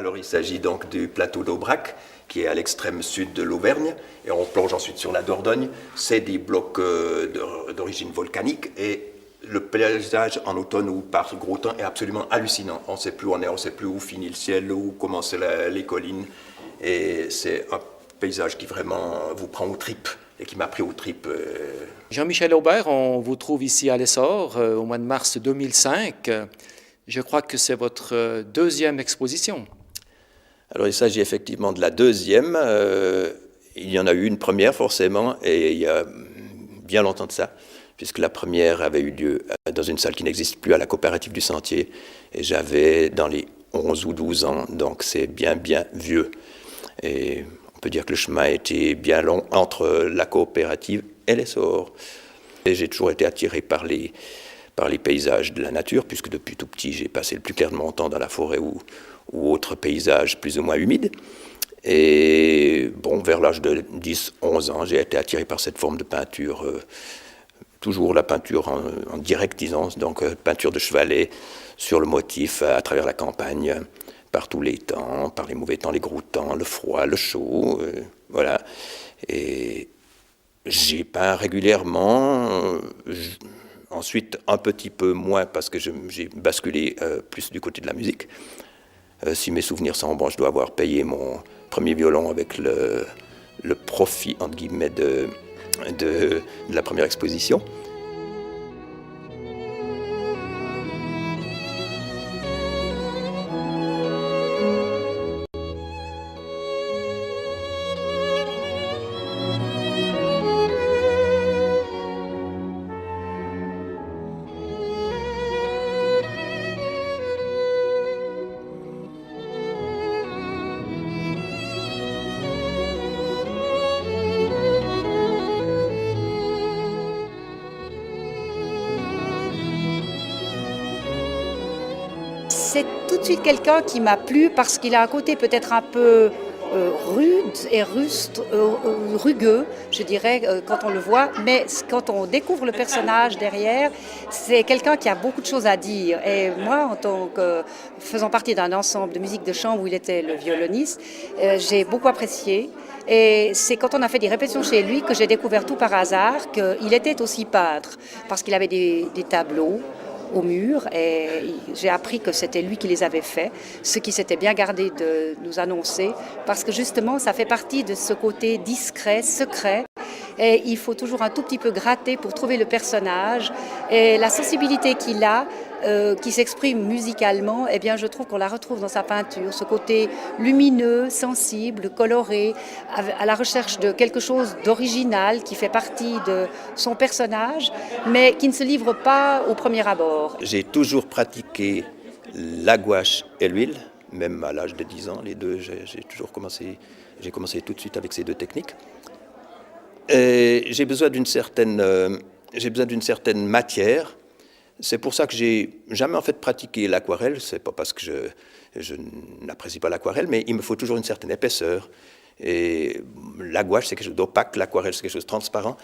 Alors il s'agit donc du plateau d'Aubrac, qui est à l'extrême sud de l'Auvergne, et on plonge ensuite sur la Dordogne. C'est des blocs d'origine volcanique, et le paysage en automne ou par gros temps est absolument hallucinant. On ne sait plus où on est, on ne sait plus où finit le ciel, où commencent les collines, et c'est un paysage qui vraiment vous prend aux tripes, et qui m'a pris aux tripes. Jean-Michel Aubert, on vous trouve ici à l'Essor au mois de mars 2005. Je crois que c'est votre deuxième exposition. Alors il s'agit effectivement de la deuxième. Il y en a eu une première forcément, et il y a bien longtemps de ça, puisque la première avait eu lieu dans une salle qui n'existe plus, à la coopérative du Sentier, et j'avais dans les 11 ou 12 ans, donc c'est bien vieux. Et on peut dire que le chemin a été bien long entre la coopérative et l'Essor. Et j'ai toujours été attiré par les paysages de la nature, puisque depuis tout petit, j'ai passé le plus clair de mon temps dans la forêt ou autres paysages plus ou moins humides. Et bon, vers l'âge de 10-11 ans, j'ai été attiré par cette forme de peinture, toujours la peinture en directisance, donc peinture de chevalet sur le motif à travers la campagne, par tous les temps, par les mauvais temps, les gros temps, le froid, le chaud, voilà. Et j'ai peint régulièrement. Ensuite, un petit peu moins parce que j'ai basculé plus du côté de la musique. Si mes souvenirs sont bons, je dois avoir payé mon premier violon avec le profit, entre guillemets, de la première exposition. C'est tout de suite quelqu'un qui m'a plu parce qu'il a un côté peut-être un peu rude et rugueux, je dirais, quand on le voit. Mais quand on découvre le personnage derrière, c'est quelqu'un qui a beaucoup de choses à dire. Et moi, en tant que faisant partie d'un ensemble de musique de chambre où il était le violoniste, j'ai beaucoup apprécié. Et c'est quand on a fait des répétitions chez lui que j'ai découvert tout par hasard qu'il était aussi peintre, parce qu'il avait des tableaux au mur, et j'ai appris que c'était lui qui les avait faits, ce qui s'était bien gardé de nous annoncer, parce que justement ça fait partie de ce côté discret, secret, et il faut toujours un tout petit peu gratter pour trouver le personnage, et la sensibilité qu'il a, qui s'exprime musicalement, eh bien je trouve qu'on la retrouve dans sa peinture, ce côté lumineux, sensible, coloré, à la recherche de quelque chose d'original qui fait partie de son personnage, mais qui ne se livre pas au premier abord. J'ai toujours pratiqué la gouache et l'huile, même à l'âge de 10 ans, les deux, j'ai commencé tout de suite avec ces deux techniques. Et j'ai besoin d'une certaine matière. C'est pour ça que j'ai jamais en fait pratiqué l'aquarelle. C'est pas parce que je n'apprécie pas l'aquarelle, mais il me faut toujours une certaine épaisseur. Et la gouache, c'est quelque chose d'opaque, l'aquarelle, c'est quelque chose de transparent.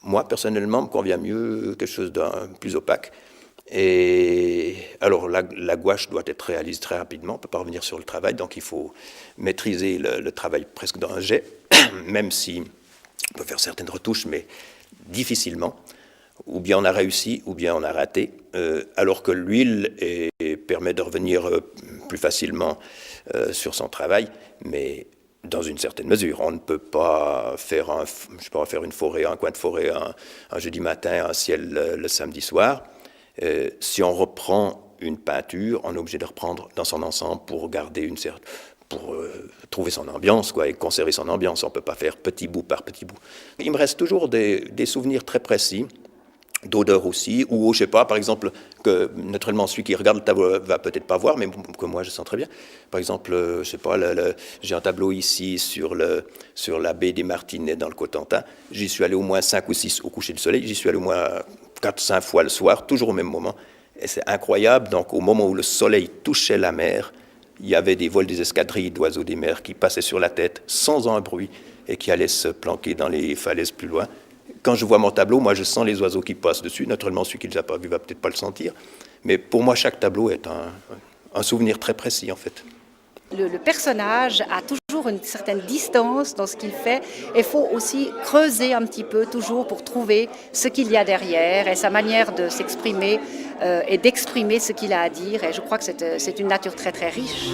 Moi, personnellement, me convient mieux quelque chose d'un plus opaque. Et alors, la gouache doit être réalisée très rapidement, on ne peut pas revenir sur le travail, donc il faut maîtriser le travail presque d'un jet, même si on peut faire certaines retouches, mais difficilement. Ou bien on a réussi, ou bien on a raté, alors que l'huile permet de revenir plus facilement sur son travail, mais dans une certaine mesure. On ne peut pas faire une forêt, un coin de forêt un jeudi matin, un ciel le samedi soir. Si on reprend une peinture, on est obligé de reprendre dans son ensemble pour garder pour trouver son ambiance, quoi, et conserver son ambiance. On ne peut pas faire petit bout par petit bout. Il me reste toujours des souvenirs très précis, d'odeur aussi, ou je sais pas, par exemple, que naturellement celui qui regarde le tableau va peut-être pas voir, mais que moi je sens très bien. Par exemple, je sais pas, j'ai un tableau ici sur la baie des Martinets dans le Cotentin. J'y suis allé au moins 5 ou 6 au coucher du soleil, j'y suis allé au moins 4-5 fois le soir, toujours au même moment. Et c'est incroyable, donc au moment où le soleil touchait la mer, il y avait des vols des escadrilles d'oiseaux des mers qui passaient sur la tête sans un bruit et qui allaient se planquer dans les falaises plus loin. Quand je vois mon tableau, moi je sens les oiseaux qui passent dessus. Naturellement, celui qui ne l'a pas vu va peut-être pas le sentir. Mais pour moi, chaque tableau est un souvenir très précis, en fait. Le personnage a toujours une certaine distance dans ce qu'il fait. Il faut aussi creuser un petit peu toujours pour trouver ce qu'il y a derrière et sa manière de s'exprimer et d'exprimer ce qu'il a à dire. Et je crois que c'est une nature très très riche.